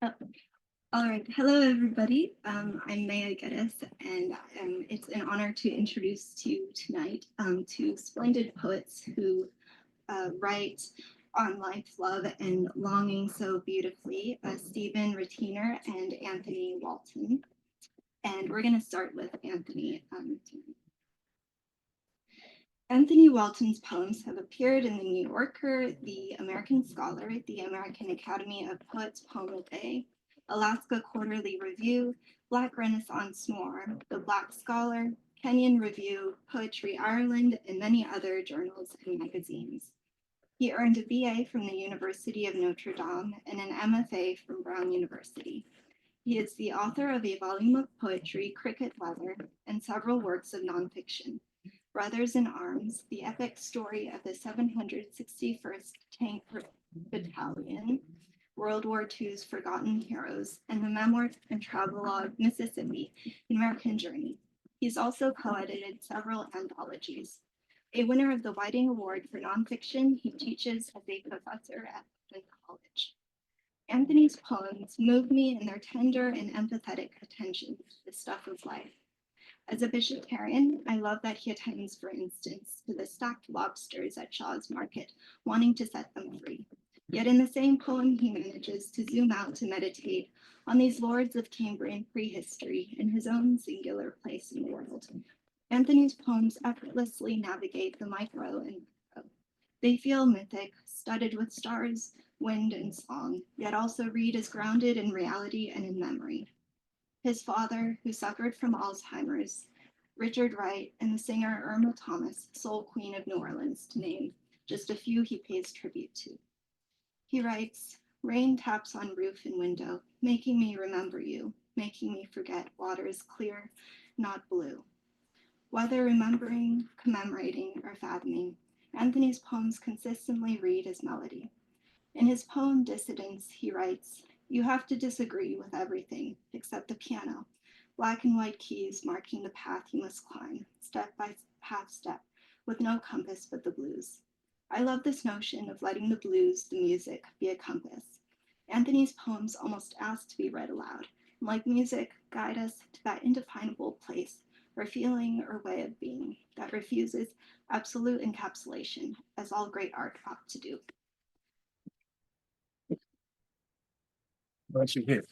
Oh, all right. Hello, everybody. I'm Maya Geddes, and it's an honor to introduce to you tonight two splendid poets who write on life, love, and longing so beautifully, Stephen Ratiner and Anthony Walton. And we're going to start with Anthony tonight. Anthony Walton's poems have appeared in the New Yorker, the American Scholar, the American Academy of Poets Poem a Day, Alaska Quarterly Review, Black Renaissance Noir, the Black Scholar, Kenyon Review, Poetry Ireland, and many other journals and magazines. He earned a BA from the University of Notre Dame and an MFA from Brown University. He is the author of a volume of poetry, Cricket Weather, and several works of nonfiction. Brothers in Arms, the epic story of the 761st Tank Battalion, World War II's Forgotten Heroes, and the memoir and travelogue Mississippi, the American Journey. He's also co-edited several anthologies. A winner of the Whiting Award for Nonfiction, he teaches as a professor at Walton College. Anthony's poems move me in their tender and empathetic attention to the stuff of life. As a vegetarian, I love that he attends, for instance, to the stacked lobsters at Shaw's Market, wanting to set them free. Yet in the same poem, he manages to zoom out to meditate on these lords of Cambrian prehistory in his own singular place in the world. Anthony's poems effortlessly navigate the micro and macro. They feel mythic, studded with stars, wind, and song, yet also read as grounded in reality and in memory. His father, who suffered from Alzheimer's, Richard Wright, and the singer Irma Thomas, Soul Queen of New Orleans, to name just a few he pays tribute to. He writes, "Rain taps on roof and window, making me remember you, making me forget water is clear, not blue." Whether remembering, commemorating, or fathoming, Anthony's poems consistently read as melody. In his poem Dissidence, he writes, "You have to disagree with everything except the piano, black and white keys marking the path you must climb, step by half step, with no compass but the blues." I love this notion of letting the blues, the music, be a compass. Anthony's poems almost ask to be read aloud, and like music, guide us to that indefinable place or feeling or way of being that refuses absolute encapsulation, as all great art ought to do. Glad you're here.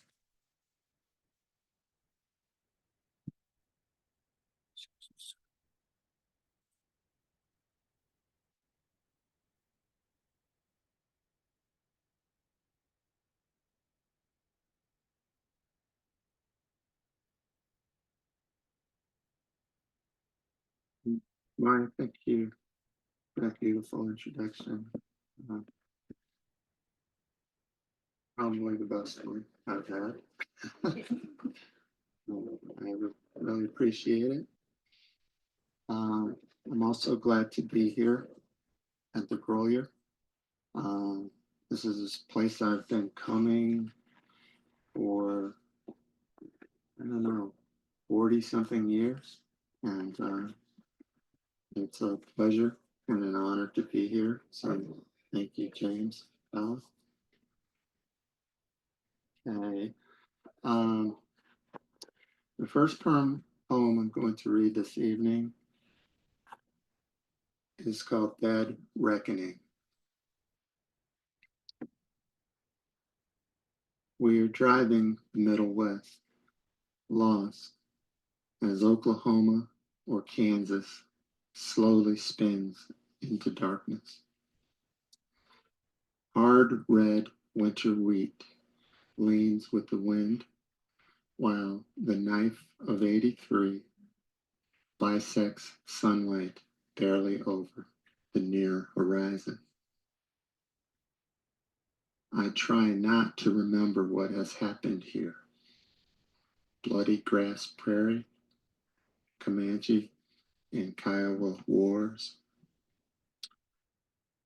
Maya, thank you for that beautiful introduction. Probably the best one I've had. I really appreciate it. I'm also glad to be here at the Grolier. This is a place I've been coming for, I don't know, 40 something years. And it's a pleasure and an honor to be here. So thank you, James. Okay. The first poem I'm going to read this evening is called Dead Reckoning. We are driving the Middle West, lost as Oklahoma or Kansas slowly spins into darkness. Hard red winter wheat leans with the wind, while the knife of 83 bisects sunlight barely over the near horizon. I try not to remember what has happened here. Bloody Grass Prairie, Comanche and Kiowa wars.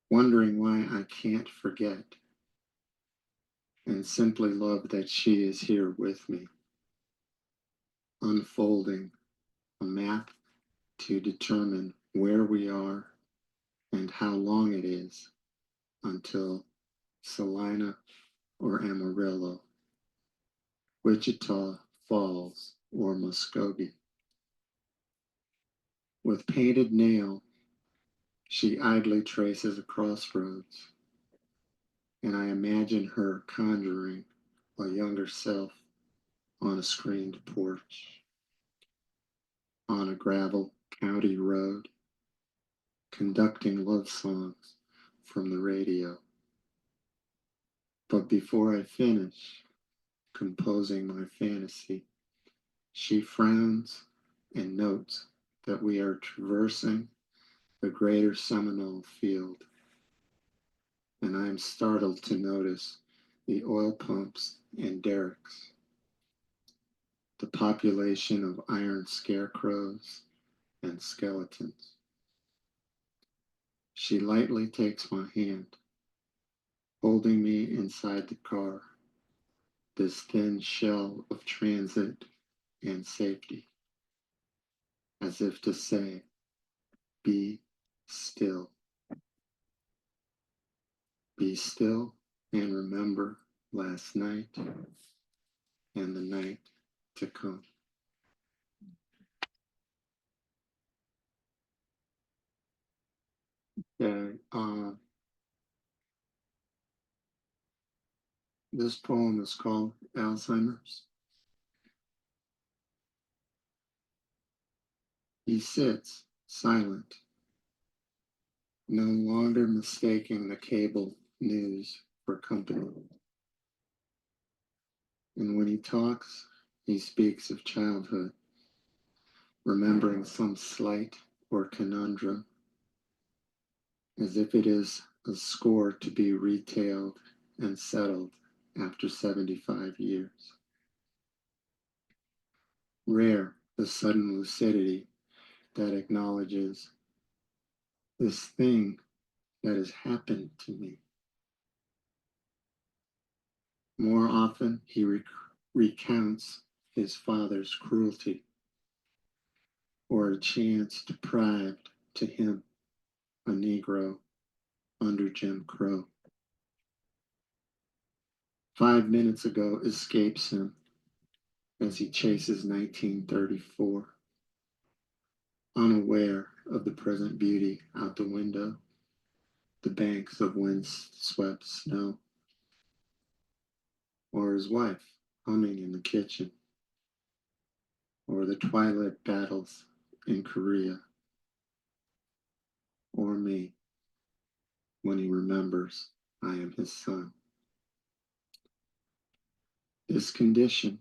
Wondering why I can't forget and simply love that she is here with me. Unfolding a map to determine where we are and how long it is until Salina or Amarillo Wichita Falls, or Muskogee. With painted nail, she idly traces a crossroads, and I imagine her conjuring a younger self on a screened porch, on a gravel county road, conducting love songs from the radio. But before I finish composing my fantasy, she frowns and notes that we are traversing the greater Seminole field, and I am startled to notice the oil pumps and derricks, the population of iron scarecrows and skeletons. She lightly takes my hand, holding me inside the car, this thin shell of transit and safety, as if to say, be still. Be still and remember last night and the night to come. Okay, this poem is called Alzheimer's. He sits silent, no longer mistaking the cable news for company. And when he talks, he speaks of childhood, remembering some slight or conundrum, as if it is a score to be retailed and settled after 75 years. Rare the sudden lucidity that acknowledges this thing that has happened to me. More often, he recounts his father's cruelty, or a chance deprived to him, a Negro, under Jim Crow. 5 minutes ago escapes him as he chases 1934, unaware of the present beauty out the window, the banks of wind-swept snow, or his wife humming in the kitchen, or the twilight battles in Korea, or me when he remembers I am his son. This condition,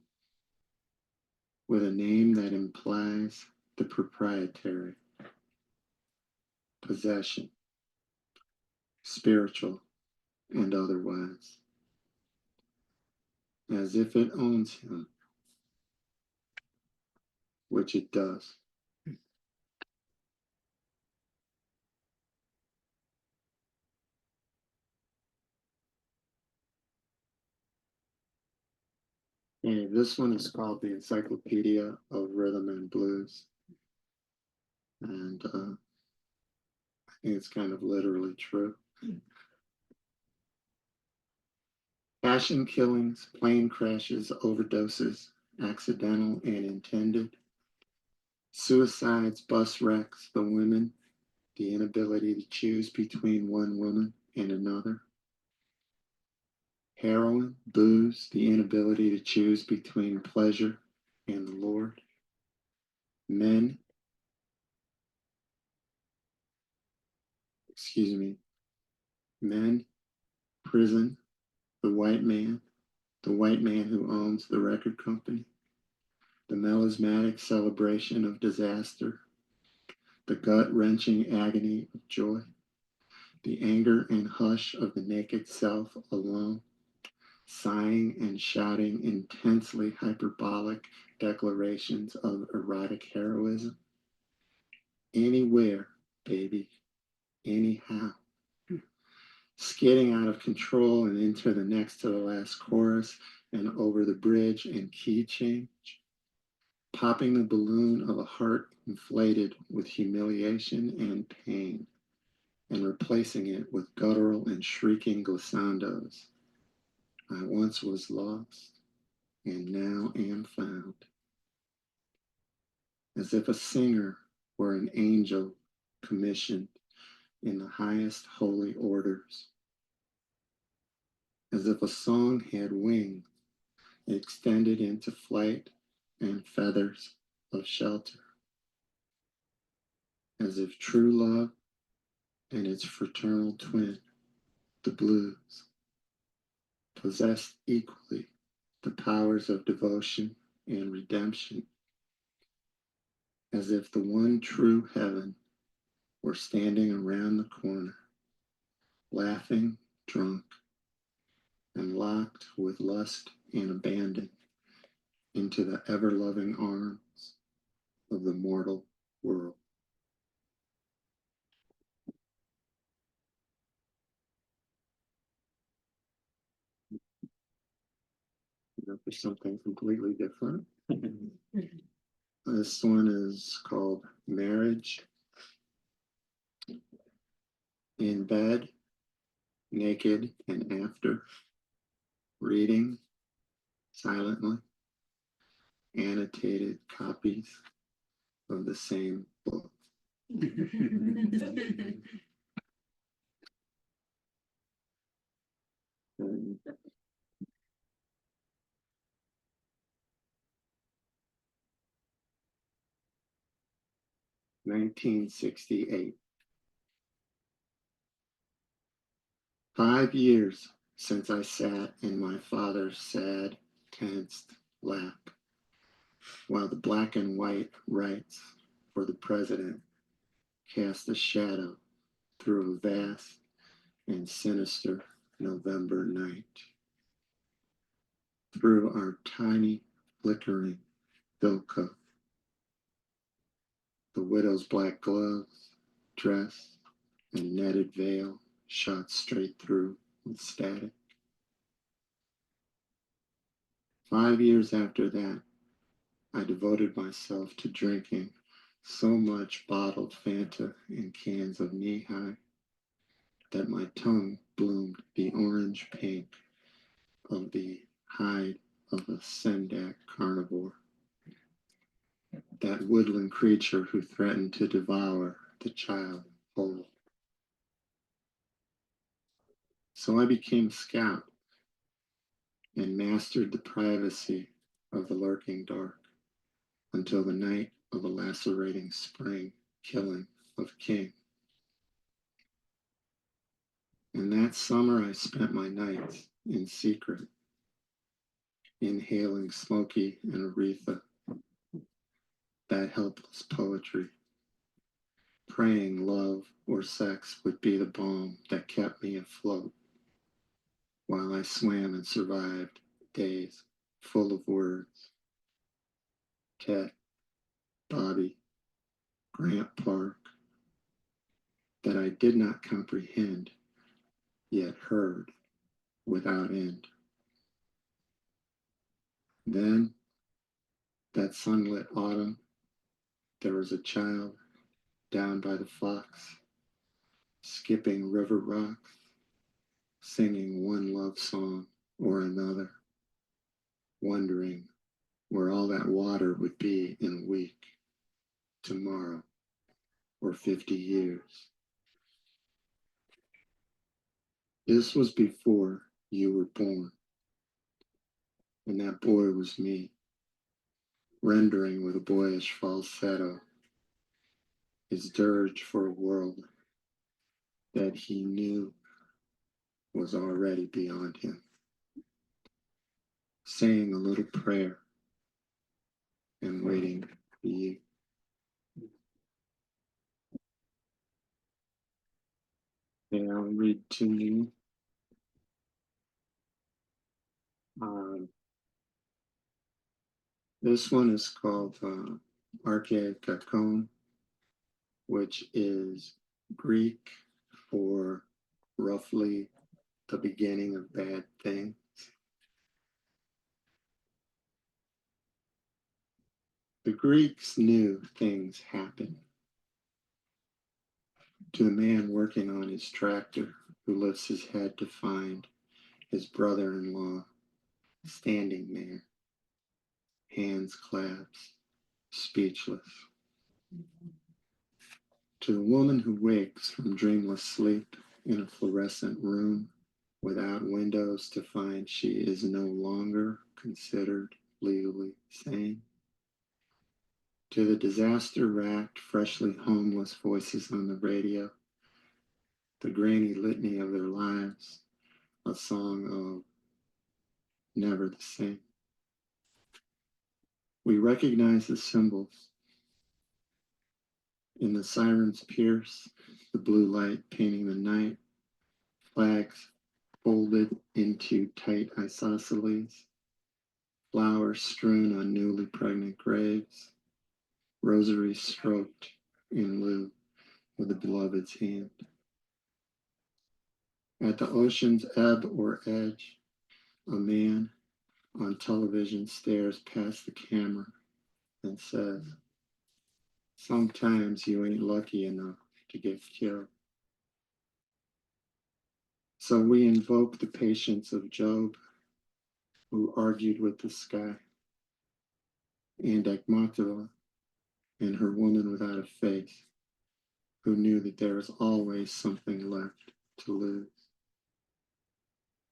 with a name that implies the proprietary, possession, spiritual and otherwise, as if it owns him, which it does. And this one is called the Encyclopedia of Rhythm and Blues. And I think it's kind of literally true. Passion killings, plane crashes, overdoses, accidental and intended. Suicides, bus wrecks, the women, the inability to choose between one woman and another. Heroin, booze, the inability to choose between pleasure and the Lord. Men, men, prison, the white man who owns the record company, the melismatic celebration of disaster, the gut-wrenching agony of joy, the anger and hush of the naked self alone, sighing and shouting intensely hyperbolic declarations of erotic heroism. Anywhere, baby, anyhow. Skidding out of control and into the next to the last chorus and over the bridge and key change. Popping the balloon of a heart inflated with humiliation and pain and replacing it with guttural and shrieking glissandos. I once was lost, and now am found. As if a singer were an angel commissioned in the highest holy orders. As if a song had wings extended into flight and feathers of shelter. As if true love and its fraternal twin, the blues, possessed equally the powers of devotion and redemption. As if the one true heaven were standing around the corner, laughing, drunk, and locked with lust and abandon into the ever-loving arms of the mortal world. Now for something completely different. This one is called Marriage. In bed, naked and after, reading silently annotated copies of the same book. And 1968. 5 years since I sat in my father's sad, tensed lap, while the black and white rights for the president cast a shadow through a vast and sinister November night. Through our tiny, flickering bilko, the widow's black gloves, dress, and netted veil shot straight through with static. 5 years after that, I devoted myself to drinking so much bottled Fanta and cans of knee-high that my tongue bloomed the orange pink of the hide of a Sendak carnivore, that woodland creature who threatened to devour the child whole. So I became a scout and mastered the privacy of the lurking dark until the night of a lacerating spring killing of King. And that summer I spent my nights in secret, inhaling Smoky and Aretha, that helpless poetry, praying love or sex would be the balm that kept me afloat while I swam and survived days full of words. Ted, Bobby, Grant Park, that I did not comprehend, yet heard without end. Then, that sunlit autumn, there was a child down by the fox, skipping river rocks, singing one love song or another, wondering where all that water would be in a week, tomorrow, or 50 years. This was before you were born, and that boy was me, rendering with a boyish falsetto his dirge for a world that he knew was already beyond him, saying a little prayer and waiting for you. And I'll read to you. This one is called Archaikakon, which is Greek for roughly the beginning of bad things. The Greeks knew things happen. To the man working on his tractor who lifts his head to find his brother-in-law standing there, hands clasped, speechless. To the woman who wakes from dreamless sleep in a fluorescent room without windows to find she is no longer considered legally sane. To the disaster-racked, freshly homeless voices on the radio, the grainy litany of their lives, a song of never the same. We recognize the symbols. In the sirens pierce, the blue light painting the night, flags folded into tight isosceles, flowers strewn on newly pregnant graves, rosaries stroked in lieu with the beloved's hand. At the ocean's ebb or edge, a man on television stares past the camera and says, "Sometimes you ain't lucky enough to get killed." So we invoke the patience of Job, who argued with the sky, and Akmatova and her woman without a face, who knew that there is always something left to lose,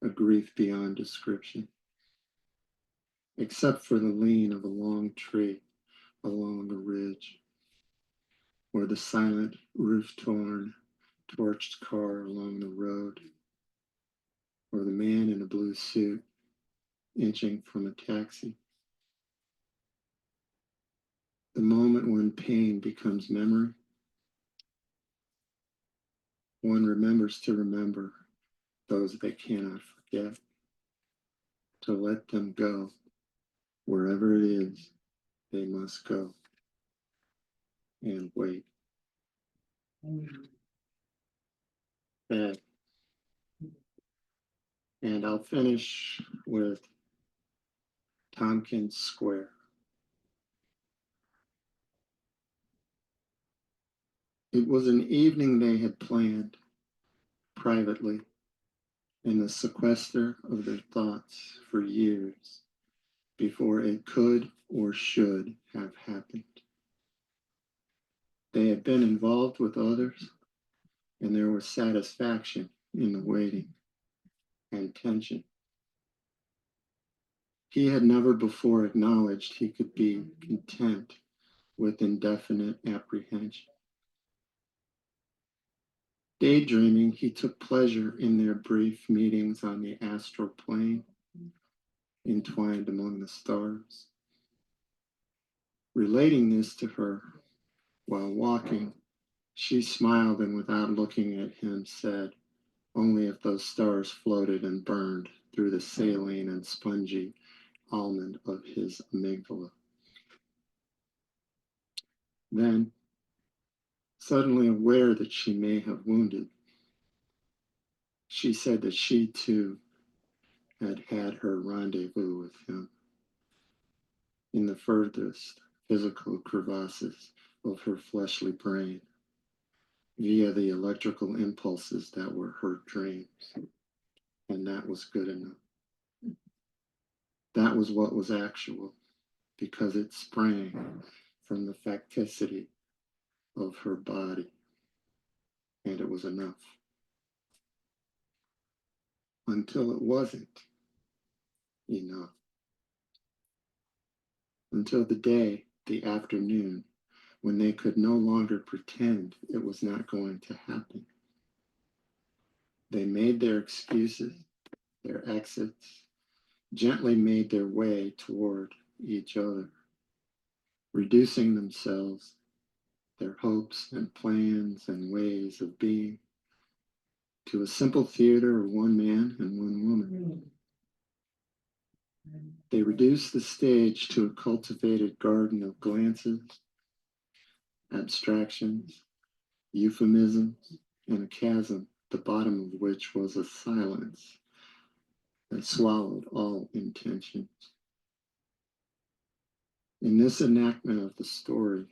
a grief beyond description, except for the lean of a long tree along a ridge, or the silent roof-torn, torched car along the road, or the man in a blue suit inching from a taxi. The moment when pain becomes memory, one remembers to remember those they cannot forget, to let them go wherever it is they must go, and wait. And I'll finish with Tompkins Square. It was an evening they had planned privately in the sequester of their thoughts for years before it could or should have happened. They had been involved with others, and there was satisfaction in the waiting and tension. He had never before acknowledged he could be content with indefinite apprehension. Daydreaming, he took pleasure in their brief meetings on the astral plane, entwined among the stars. Relating this to her while walking, she smiled and without looking at him said, "Only if those stars floated and burned through the saline and spongy almond of his amygdala." Then, suddenly aware that she may have wounded, she said that she too had had her rendezvous with him in the furthest physical crevasses of her fleshly brain via the electrical impulses that were her dreams. And that was good enough. That was what was actual, because it sprang from the facticity of her body, and it was enough. Until it wasn't enough. Until the day, the afternoon, when they could no longer pretend it was not going to happen. They made their excuses, their exits, gently made their way toward each other, reducing themselves, their hopes and plans and ways of being, to a simple theater of one man and one woman. They reduced the stage to a cultivated garden of glances, abstractions, euphemisms, and a chasm, the bottom of which was a silence that swallowed all intentions. In this enactment of the story,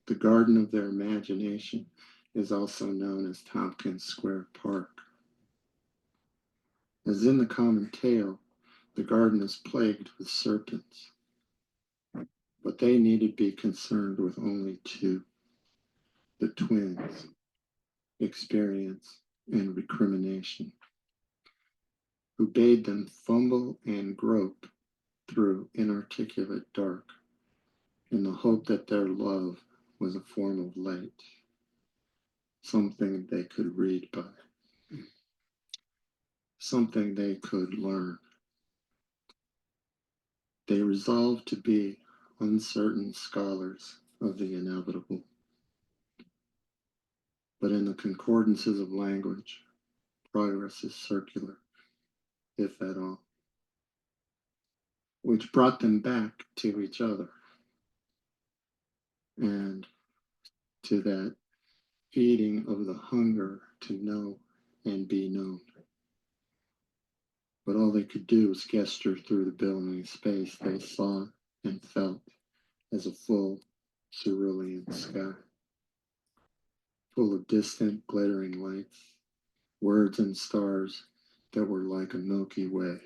the garden of their imagination is also known as Tompkins Square Park. As in the common tale, the garden is plagued with serpents, but they needed be concerned with only two, the twins, experience and recrimination, who bade them fumble and grope through inarticulate dark in the hope that their love was a form of light, something they could read by, something they could learn. They resolved to be uncertain scholars of the inevitable. But in the concordances of language, progress is circular, if at all, which brought them back to each other and to that feeding of the hunger to know and be known. But all they could do was gesture through the billowing space they saw and felt as a full cerulean sky, full of distant glittering lights, words and stars that were like a Milky Way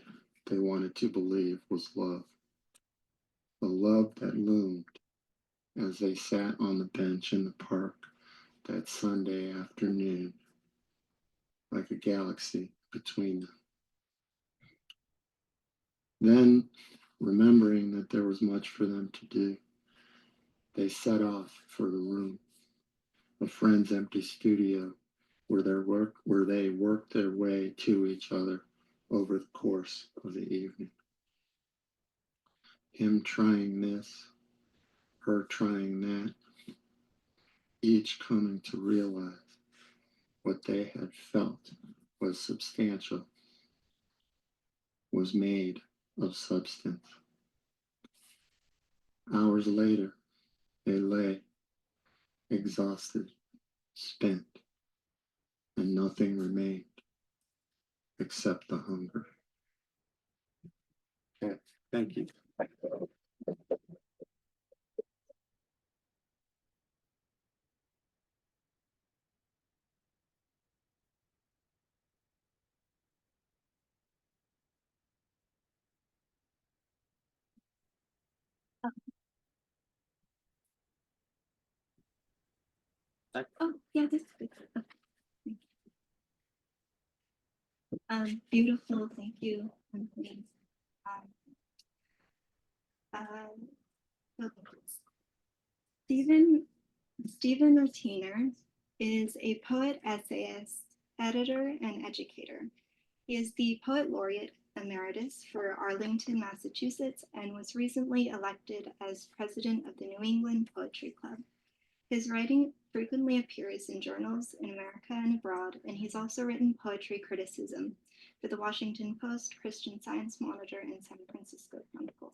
they wanted to believe was love, a love that loomed as they sat on the bench in the park that Sunday afternoon, like a galaxy between them. Then, remembering that there was much for them to do, they set off for the room, a friend's empty studio where they worked their way to each other over the course of the evening. Him trying this, her trying that, each coming to realize what they had felt was substantial, was made of substance. Hours later, they lay, exhausted, spent, and nothing remained except the hunger. Okay, thank you. Oh, yeah, this is good. Beautiful, thank you. Anthony. Um, Stephen Ratiner is a poet, essayist, editor, and educator. He is the Poet Laureate Emeritus for Arlington, Massachusetts, and was recently elected as president of the New England Poetry Club. His writing frequently appears in journals in America and abroad, and he's also written poetry criticism for the Washington Post, Christian Science Monitor, and San Francisco Chronicle.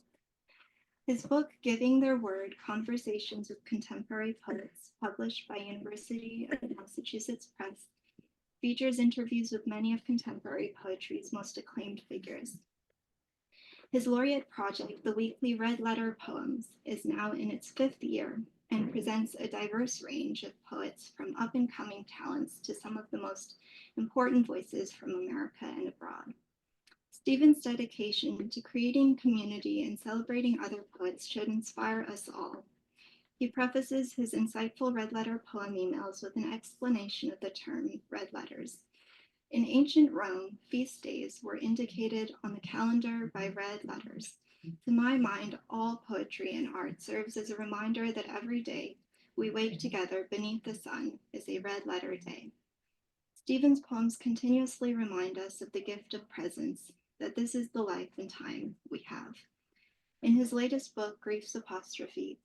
His book, Giving Their Word, Conversations with Contemporary Poets, published by University of Massachusetts Press, features interviews with many of contemporary poetry's most acclaimed figures. His laureate project, the weekly Red Letter Poems, is now in its 5th year and presents a diverse range of poets from up-and-coming talents to some of the most important voices from America and abroad. Stephen's dedication to creating community and celebrating other poets should inspire us all. He prefaces his insightful red letter poem emails with an explanation of the term red letters. In ancient Rome, feast days were indicated on the calendar by red letters. To my mind, all poetry and art serves as a reminder that every day we wake together beneath the sun is a red letter day. Stephen's poems continuously remind us of the gift of presence, that this is the life and time we have. In his latest book, Grief's Apostrophe,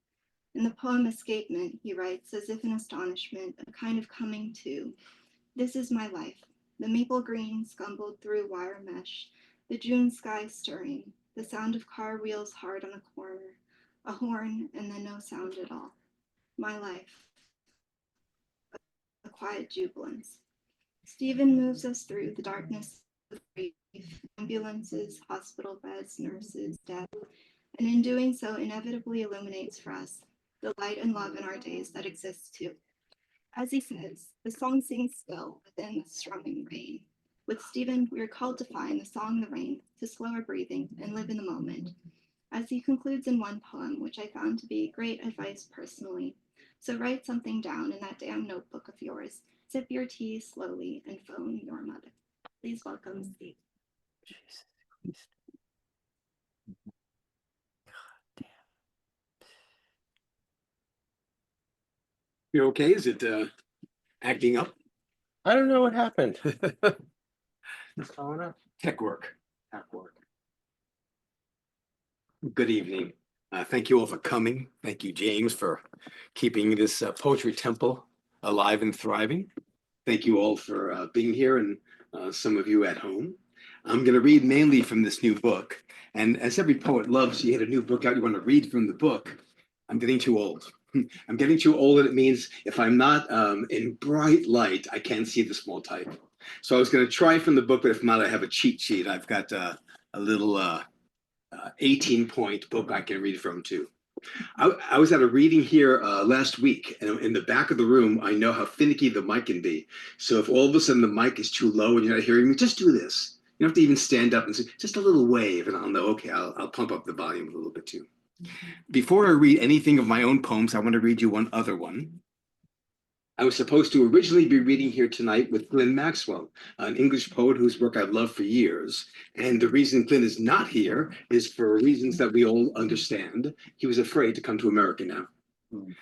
in the poem Escapement, he writes, as if in astonishment, a kind of coming to, this is my life, the maple green scumbled through wire mesh, the June sky stirring, the sound of car wheels hard on a corner, a horn, and then no sound at all. My life, a quiet jubilance. Stephen moves us through the darkness of grief, ambulances, hospital beds, nurses, death, and in doing so inevitably illuminates for us the light and love in our days that exists too. As he says, the song sings still within the strumming rain. With Stephen, we are called to find the song, the rain, to slow our breathing and live in the moment. as he concludes in one poem, which I found to be great advice personally. So write something down in that damn notebook of yours, sip your tea slowly, and phone your mother. Please welcome Steve. You okay? Is it acting up? I don't know what happened. What's going on? Tech work. Good evening. Thank you all for coming. Thank you, James, for keeping this poetry temple alive and thriving. Thank you all for being here, and some of you at home. I'm going to read mainly from this new book. And as every poet loves, you get a new book out, you want to read from the book. I'm getting too old. I'm getting too old, and it means if I'm not in bright light, I can't see the small type. So I was going to try from the book, but if not, I have a cheat sheet. I've got a little 18-point book I can read from too. I was at a reading here last week, and in the back of the room, I know how finicky the mic can be. So if all of a sudden the mic is too low and you're not hearing me, just do this. You don't have to even stand up and say, just a little wave, and I'll know, okay, I'll pump up the volume a little bit too. Before I read anything of my own poems, I want to read you one other one. I was supposed to originally be reading here tonight with Glenn Maxwell, an English poet whose work I've loved for years. And the reason Glenn is not here is for reasons that we all understand. He was afraid to come to America now.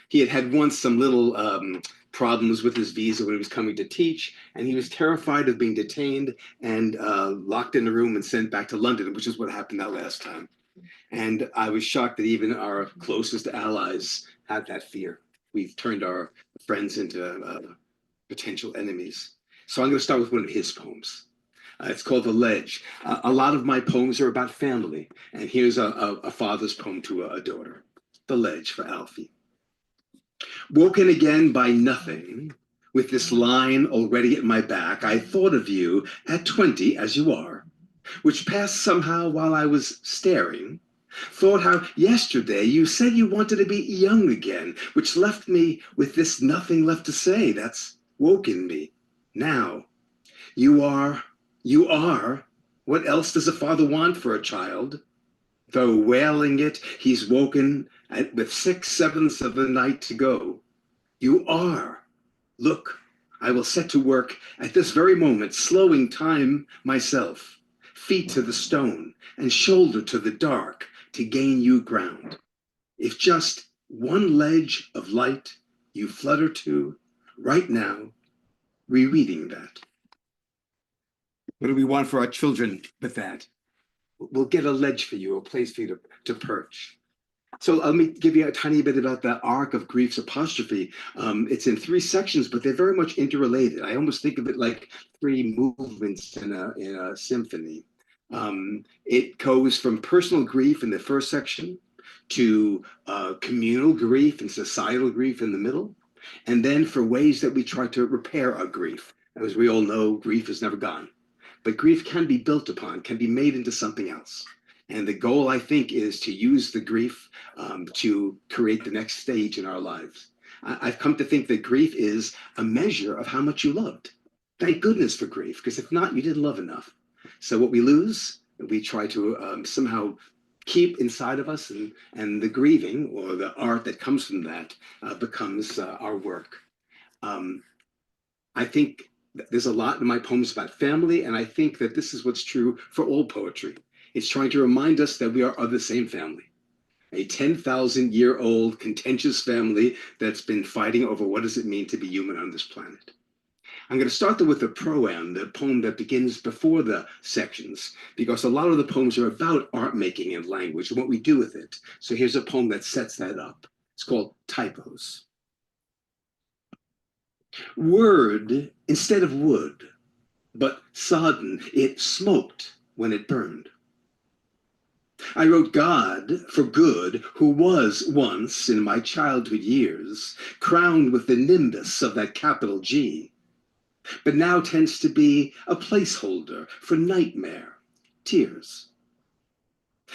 He had once some little problems with his visa when he was coming to teach, and he was terrified of being detained and locked in a room and sent back to London, which is what happened that last time. And I was shocked that even our closest allies had that fear. We've turned our friends into potential enemies. So I'm going to start with one of his poems. It's called The Ledge. A lot of my poems are about family, and here's a father's poem to a daughter. The Ledge for Alfie. Woken again by nothing, with this line already at my back, I thought of you at 20 as you are, which passed somehow while I was staring. Thought how yesterday you said you wanted to be young again, which left me with this nothing left to say. That's woken me. Now, you are. What else does a father want for a child? Though wailing it, he's woken with 6/7 of the night to go. You are. Look, I will set to work at this very moment, slowing time myself, feet to the stone and shoulder to the dark, to gain you ground. If just one ledge of light you flutter to right now, rereading that. What do we want for our children but that? We'll get a ledge for you, a place for you to perch. So let me give you a tiny bit about the arc of Grief's Apostrophe. It's in 3 sections, but they're very much interrelated. I almost think of it like 3 movements in a symphony. It goes from personal grief in the first section to communal grief and societal grief in the middle, and then for ways that we try to repair our grief. As we all know, grief is never gone, but grief can be built upon, can be made into something else. And the goal, I think, is to use the grief to create the next stage in our lives. I've come to think that grief is a measure of how much you loved. Thank goodness for grief, because if not, you didn't love enough. So what we lose, we try to somehow keep inside of us, and the grieving or the art that comes from that becomes our work. I think there's a lot in my poems about family, and I think that this is what's true for all poetry. It's trying to remind us that we are of the same family, a 10,000-year-old contentious family that's been fighting over what does it mean to be human on this planet. I'm going to start with the proem, the poem that begins before the sections, because a lot of the poems are about art making and language and what we do with it. So here's a poem that sets that up. It's called Typos. Word instead of wood, but sodden, it smoked when it burned. I wrote God for good, who was once in my childhood years crowned with the nimbus of that capital G, but now tends to be a placeholder for nightmare, tears.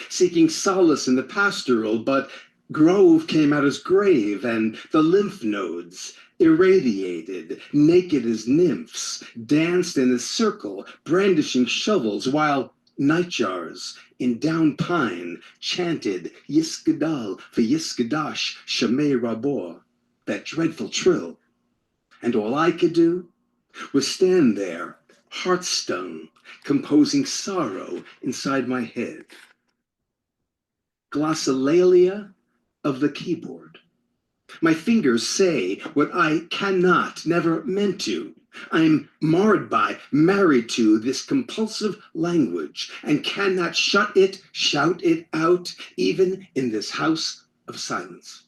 Seeking solace in the pastoral, but grove came out as grave, and the lymph nodes, irradiated, naked as nymphs, danced in a circle, brandishing shovels, while nightjars in down pine chanted Yiskadal for Yiskadash Shemay Rabor, that dreadful trill. And all I could do was stand there, heart-stung, composing sorrow inside my head. Glossolalia of the keyboard. My fingers say what I cannot, never meant to. I'm marred by, married to this compulsive language and cannot shut it, shout it out, even in this house of silence.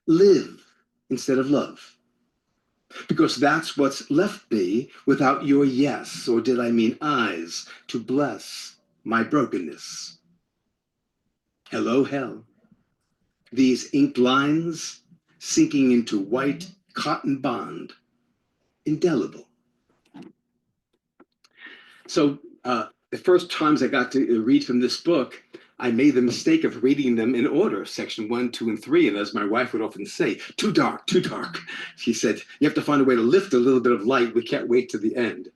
Live instead of love. Because that's what's left me without your yes, or did I mean eyes, to bless my brokenness. Hello, hell. These inked lines sinking into white cotton bond, indelible. So the first times I got to read from this book, I made the mistake of reading them in order, section 1, 2, and 3. And as my wife would often say, too dark, too dark. She said, you have to find a way to lift a little bit of light. We can't wait to the end.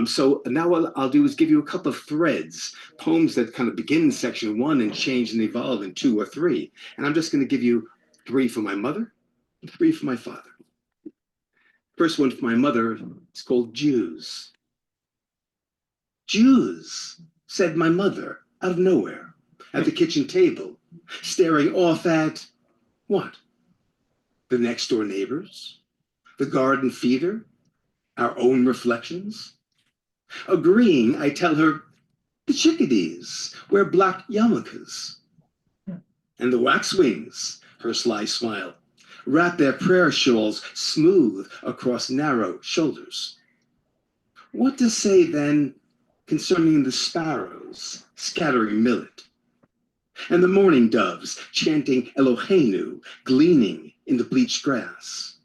So now what I'll do is give you a couple of threads, poems that kind of begin in section 1 and change and evolve in 2 or 3. And I'm just going to give you 3 for my mother and 3 for my father. First one for my mother is called Jews. Jews, said my mother out of nowhere at the kitchen table, staring off at what? The next door neighbors, the garden feeder, our own reflections. Agreeing, I tell her, the chickadees wear black yarmulkes. And the waxwings, her sly smile, wrap their prayer shawls smooth across narrow shoulders. What to say then concerning the sparrows scattering millet, and the mourning doves chanting Eloheinu, gleaning in the bleached grass?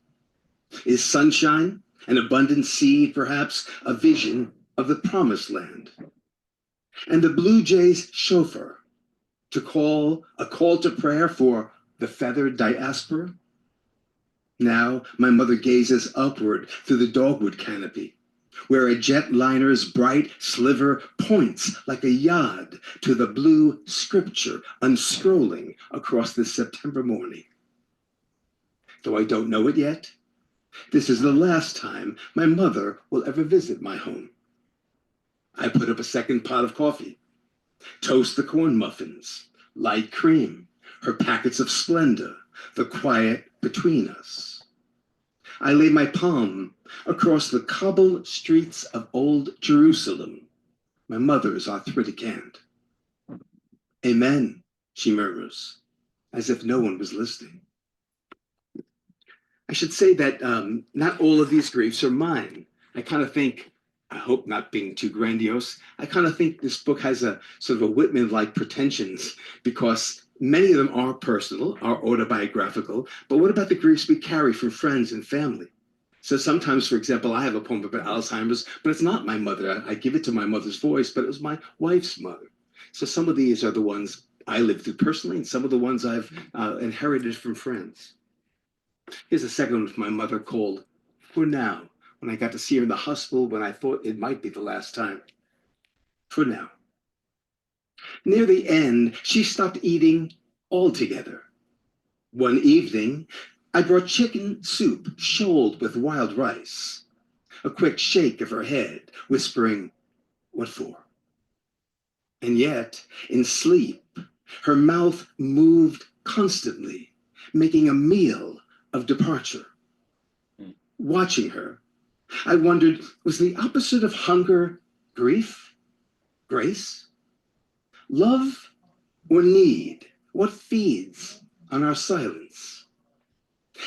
Is sunshine, an abundant seed, perhaps a vision of the promised land? And the blue jay's chauffeur, a call to prayer for the feathered diaspora? Now my mother gazes upward through the dogwood canopy, where a jetliner's bright sliver points like a yod to the blue scripture unscrolling across this September morning. Though I don't know it yet, this is the last time my mother will ever visit my home. I put up a second pot of coffee, toast the corn muffins, light cream, her packets of Splenda, the quiet between us. I lay my palm across the cobbled streets of old Jerusalem, my mother's arthritic hand. Amen, she murmurs, as if no one was listening. I should say that not all of these griefs are mine. I kind of think, I hope not being too grandiose, I kind of think this book has a sort of a Whitman-like pretensions, because many of them are personal, are autobiographical, but what about the griefs we carry from friends and family? So sometimes, for example, I have a poem about Alzheimer's, but it's not my mother. I give it to my mother's voice, but it was my wife's mother. So some of these are the ones I lived through personally, and some of the ones I've inherited from friends. Here's a second one from my mother called For Now, when I got to see her in the hospital when I thought it might be the last time. For now. Near the end, she stopped eating altogether. One evening, I brought chicken soup shoaled with wild rice. A quick shake of her head, whispering, what for? And yet, in sleep, her mouth moved constantly, making a meal of departure. Watching her, I wondered, was the opposite of hunger grief? Grace? Love or need? What feeds on our silence?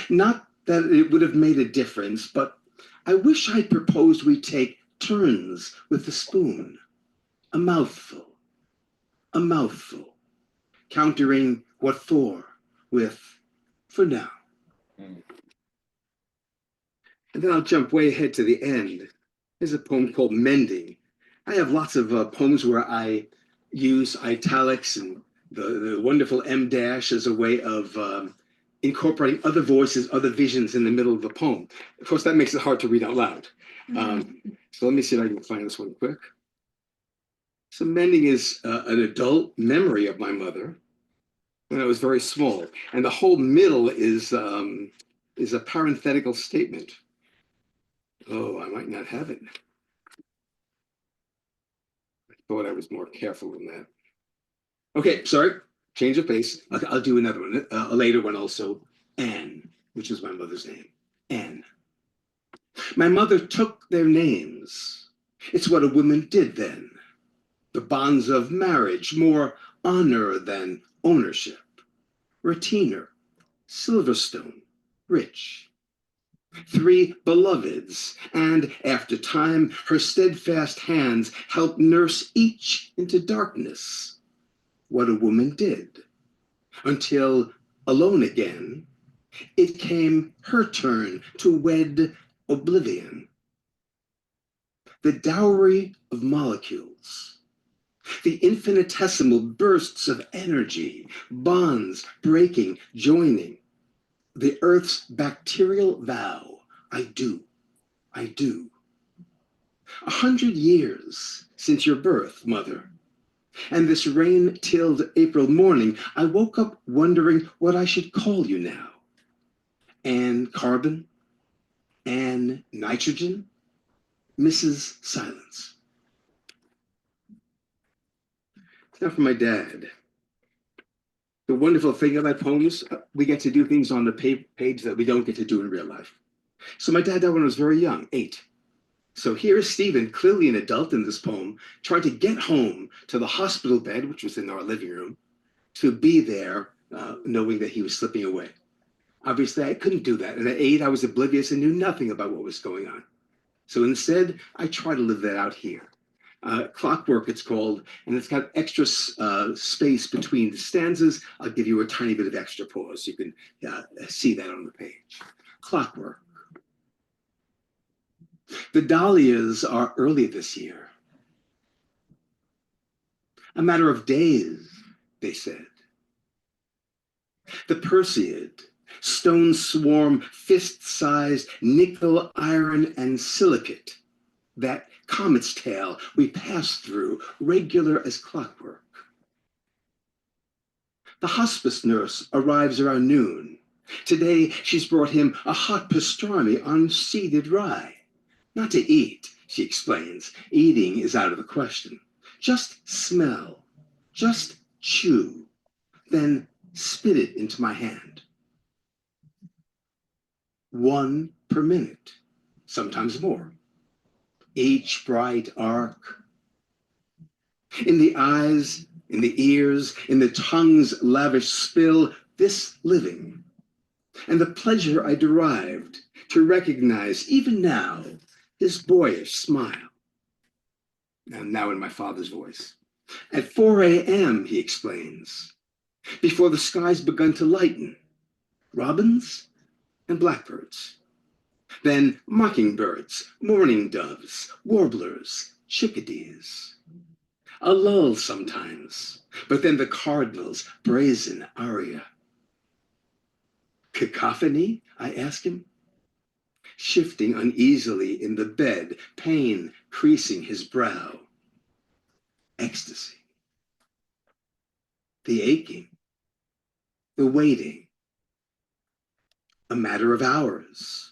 Not that it would have made a difference, but I wish I'd proposed we take turns with the spoon. A mouthful, countering what for with for now. And then I'll jump way ahead to the end. There's a poem called Mending. I have lots of poems where I use italics and the wonderful M dash as a way of incorporating other voices, other visions in the middle of the poem. Of course, that makes it hard to read out loud. So let me see if I can find this one quick. So mending is an adult memory of my mother when I was very small, and the whole middle is a parenthetical statement. Oh, I might not have it. I thought I was more careful than that. Okay, sorry, change of pace. I'll do another one, a later one also. Anne, which is my mother's name. Anne. My mother took their names. It's what a woman did then. The bonds of marriage, more honor than ownership. Ratiner, Silverstone, rich. 3 beloveds, and after time, her steadfast hands helped nurse each into darkness. What a woman did, until, alone again, it came her turn to wed oblivion. The dowry of molecules, the infinitesimal bursts of energy, bonds breaking, joining, the earth's bacterial vow, I do, I do. 100 years since your birth, mother, and this rain-tilled April morning, I woke up wondering what I should call you now. Anne Carbon, Anne Nitrogen, Mrs. Silence. Now for my dad. The wonderful thing about poems, we get to do things on the page that we don't get to do in real life. So my dad died when I was very young, 8. So here is Stephen, clearly an adult in this poem, trying to get home to the hospital bed, which was in our living room, to be there, knowing that he was slipping away. Obviously, I couldn't do that. And at 8, I was oblivious and knew nothing about what was going on. So instead, I try to live that out here. Clockwork, it's called, and it's got extra space between the stanzas. I'll give you a tiny bit of extra pause. You can see that on the page. Clockwork. The dahlias are early this year. A matter of days, they said. The Perseid, stone swarm, fist-sized nickel, iron, and silicate, that comet's tail we pass through, regular as clockwork. The hospice nurse arrives around noon. Today, she's brought him a hot pastrami on seeded rye. Not to eat, she explains. Eating is out of the question. Just smell, just chew, then spit it into my hand. 1 per minute, sometimes more. Each bright arc. In the eyes, in the ears, in the tongue's lavish spill, this living, and the pleasure I derived to recognize, even now, his boyish smile. And now in my father's voice. At 4 a.m., he explains, before the skies begun to lighten, robins and blackbirds. Then mockingbirds, mourning doves, warblers, chickadees. A lull sometimes, but then the cardinal's brazen aria. Cacophony, I ask him, shifting uneasily in the bed, pain creasing his brow. Ecstasy. The aching, the waiting. A matter of hours.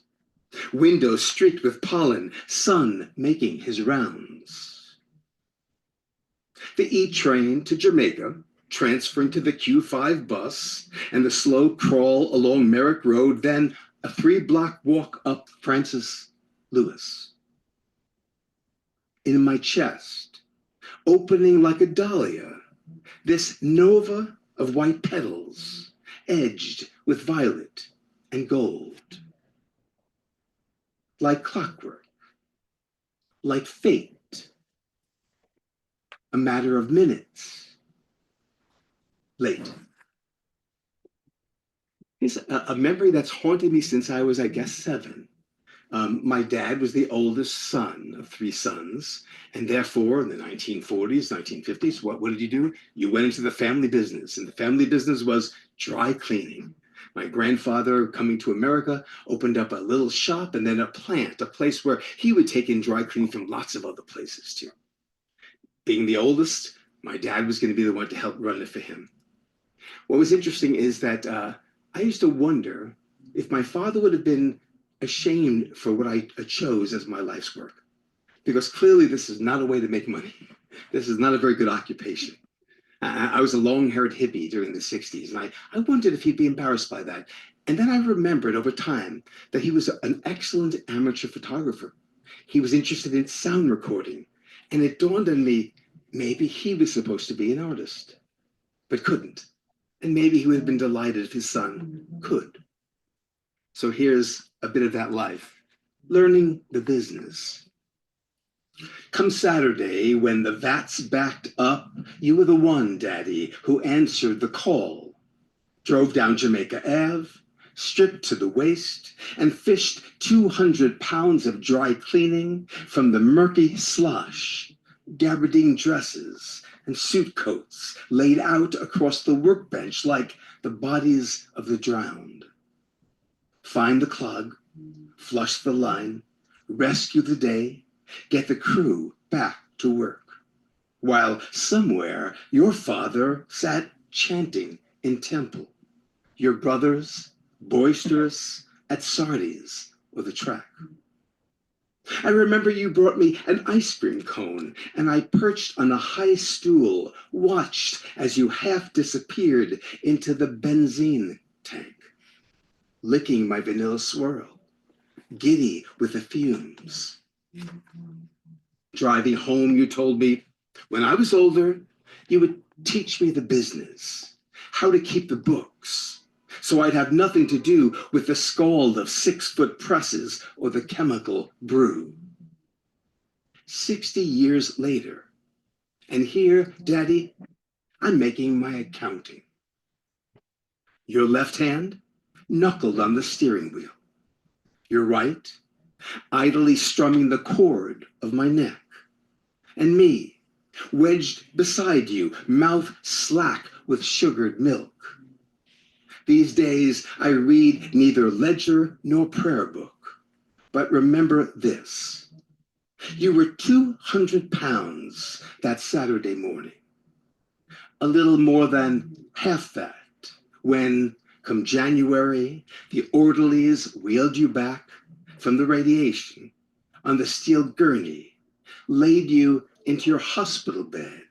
Windows streaked with pollen, sun making his rounds. The E train to Jamaica, transferring to the Q5 bus, and the slow crawl along Merrick Road, then a 3-block walk up Francis Lewis. In my chest, opening like a dahlia, this nova of white petals, edged with violet and gold. Like clockwork, like fate, a matter of minutes. Late. It's a memory that's haunted me since I was, I guess, 7. My dad was the oldest son of 3 sons, and therefore, in the 1940s, 1950s, what did you do? You went into the family business, and the family business was dry cleaning. My grandfather, coming to America, opened up a little shop and then a plant, a place where he would take in dry cleaning from lots of other places too. Being the oldest, my dad was going to be the one to help run it for him. What was interesting is that I used to wonder if my father would have been ashamed for what I chose as my life's work, because clearly this is not a way to make money. This is not a very good occupation. I was a long-haired hippie during the 60s, and I wondered if he'd be embarrassed by that. And then I remembered over time that he was an excellent amateur photographer. He was interested in sound recording, and it dawned on me, maybe he was supposed to be an artist, but couldn't. And maybe he would have been delighted if his son could. So here's a bit of that life, learning the business. Come Saturday, when the vats backed up, you were the one, Daddy, who answered the call, drove down Jamaica Ave, stripped to the waist, and fished 200 pounds of dry cleaning from the murky slush, gabardine dresses and suit coats laid out across the workbench like the bodies of the drowned. Find the clog, flush the line, rescue the day, get the crew back to work. While somewhere your father sat chanting in temple, your brothers boisterous at Sardi's or the track. I remember you brought me an ice cream cone, and I perched on a high stool, watched as you half disappeared into the benzene tank, licking my vanilla swirl, giddy with the fumes. Driving home, you told me, when I was older, you would teach me the business, how to keep the books, so I'd have nothing to do with the scald of 6-foot presses or the chemical brew. 60 years later, and here, Daddy, I'm making my accounting. Your left hand, knuckled on the steering wheel. Your right, idly strumming the chord of my neck. And me, wedged beside you, mouth slack with sugared milk. These days, I read neither ledger nor prayer book, but remember this. You were 200 pounds that Saturday morning, a little more than half that when, come January, the orderlies wheeled you back from the radiation on the steel gurney, laid you into your hospital bed,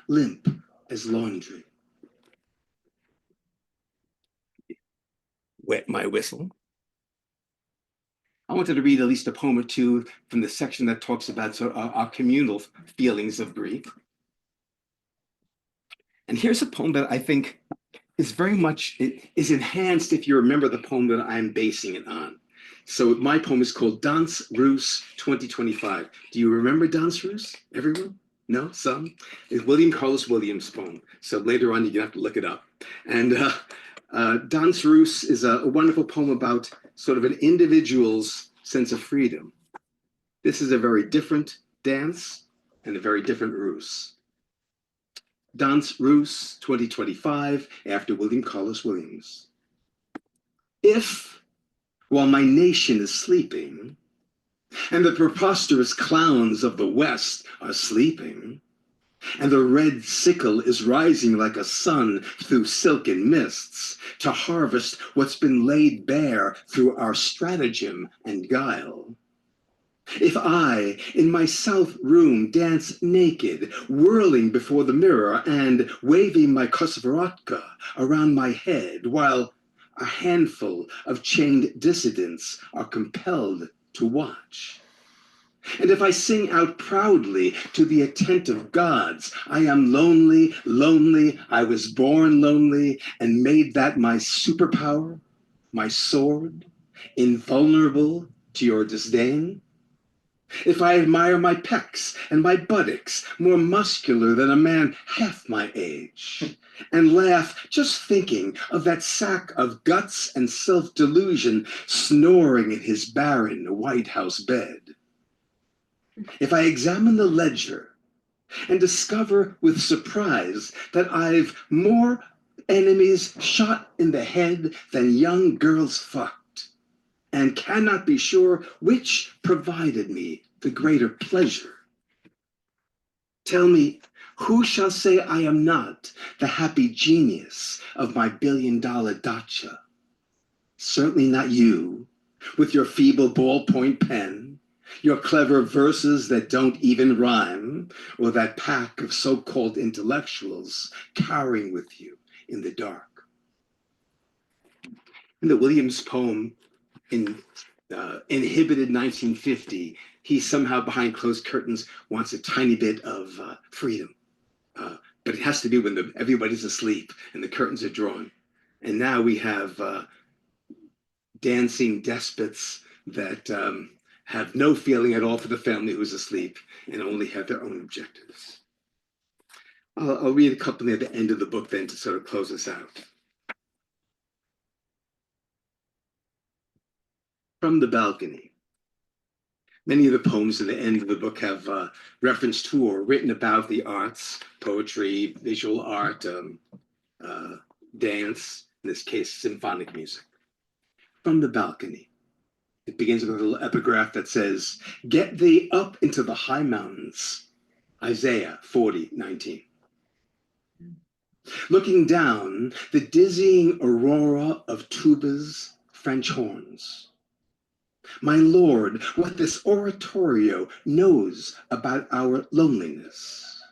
limp as laundry. Wet my whistle. I wanted to read at least a poem or two from the section that talks about our communal feelings of grief. And here's a poem that I think is very much, it is enhanced if you remember the poem that I'm basing it on. So my poem is called Danse Russe 2025. Do you remember Danse Russe, everyone? No, some? It's William Carlos Williams' poem. So later on, you're gonna have to look it up. And Danse Russe is a wonderful poem about sort of an individual's sense of freedom. This is a very different dance and a very different Russe. Danse Russe 2025 after William Carlos Williams. If, while my nation is sleeping, and the preposterous clowns of the West are sleeping, and the red sickle is rising like a sun through silken mists to harvest what's been laid bare through our stratagem and guile. If I, in my south room, dance naked, whirling before the mirror and waving my kosovorotka around my head, while a handful of chained dissidents are compelled to watch. And if I sing out proudly to the attentive gods, I am lonely, lonely, I was born lonely, and made that my superpower, my sword, invulnerable to your disdain. If I admire my pecs and my buttocks, more muscular than a man half my age, and laugh just thinking of that sack of guts and self-delusion snoring in his barren White House bed. If I examine the ledger and discover with surprise that I've more enemies shot in the head than young girls fucked, and cannot be sure which provided me the greater pleasure, Tell me, who shall say I am not the happy genius of my billion-dollar dacha? Certainly not you, with your feeble ballpoint pen, your clever verses that don't even rhyme, or that pack of so-called intellectuals cowering with you in the dark. In the Williams poem, in Inhibited 1950, he somehow behind closed curtains wants a tiny bit of freedom. But it has to be when everybody's asleep and the curtains are drawn. And now we have dancing despots that have no feeling at all for the family who's asleep and only have their own objectives. I'll read a couple near the end of the book then to sort of close us out. From the Balcony. Many of the poems at the end of the book have reference to or written about the arts, poetry, visual art, dance, in this case, symphonic music. From the Balcony. It begins with a little epigraph that says, "Get thee up into the high mountains." Isaiah 40:19. Looking down, the dizzying aurora of tubas, French horns. My Lord, what this oratorio knows about our loneliness.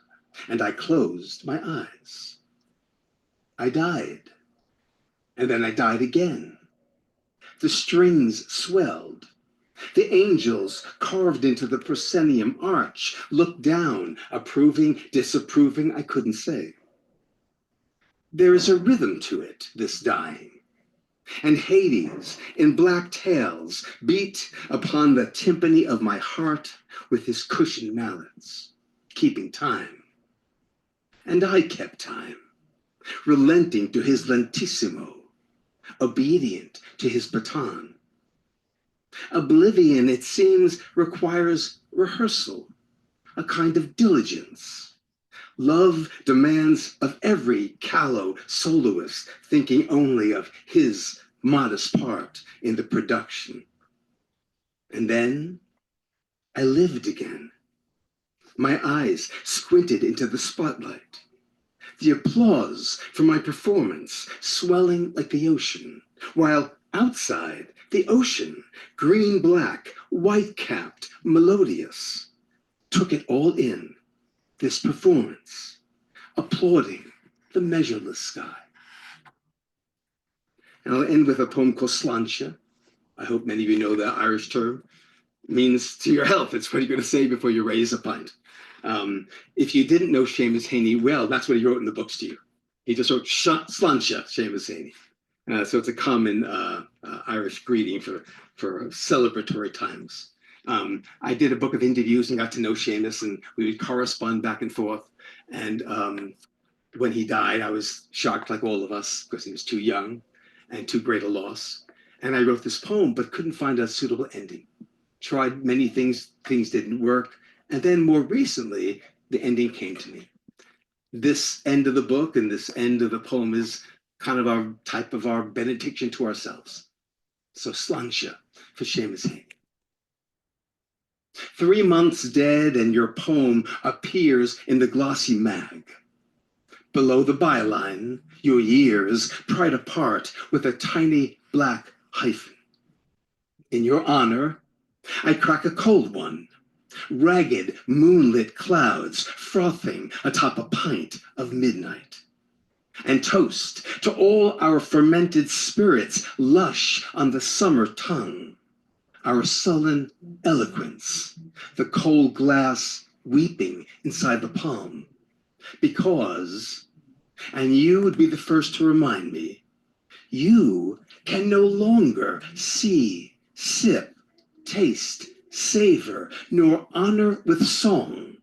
And I closed my eyes. I died. And then I died again. The strings swelled. The angels carved into the proscenium arch looked down, approving, disapproving, I couldn't say. There is a rhythm to it, this dying. And Hades, in black tails, beat upon the timpani of my heart with his cushioned mallets, keeping time. And I kept time, relenting to his lentissimo, obedient to his baton. Oblivion, it seems, requires rehearsal, a kind of diligence. Love demands of every callow soloist thinking only of his modest part in the production. And then I lived again. My eyes squinted into the spotlight. The applause for my performance swelling like the ocean, while outside the ocean, green-black, white-capped, melodious, took it all in, this performance, applauding the measureless sky. And I'll end with a poem called Sláinte. I hope many of you know that Irish term. It means to your health. It's what you're going to say before you raise a pint. If you didn't know Seamus Heaney well, that's what he wrote in the books to you. He just wrote Sláinte, Seamus Heaney. So it's a common Irish greeting for celebratory times. I did a book of interviews and got to know Seamus, and we would correspond back and forth. And when he died, I was shocked like all of us because he was too young and too great a loss. And I wrote this poem, but couldn't find a suitable ending. Tried many things, things didn't work. And then more recently, the ending came to me. This end of the book and this end of the poem is kind of our type of our benediction to ourselves. So Sláinte for Seamus Heaney. 3 months dead and your poem appears in the glossy mag. Below the byline, your years pried apart with a tiny black hyphen. In your honor, I crack a cold one. Ragged, moonlit clouds frothing atop a pint of midnight. And toast to all our fermented spirits lush on the summer tongue. Our sullen eloquence, the cold glass weeping inside the palm. Because, and you would be the first to remind me, you can no longer see, sip, taste, savor, nor honor with song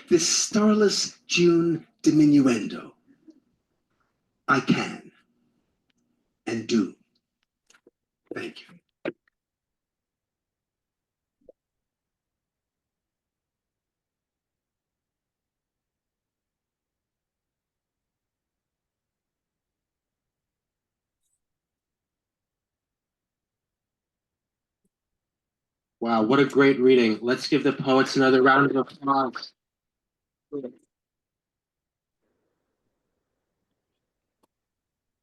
this starless June diminuendo. I can and do. Thank you. Wow, what a great reading. Let's give the poets another round of applause.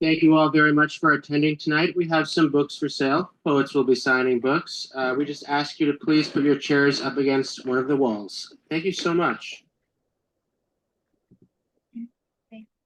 Thank you all very much for attending tonight. We have some books for sale. Poets will be signing books. We just ask you to please put your chairs up against one of the walls. Thank you so much.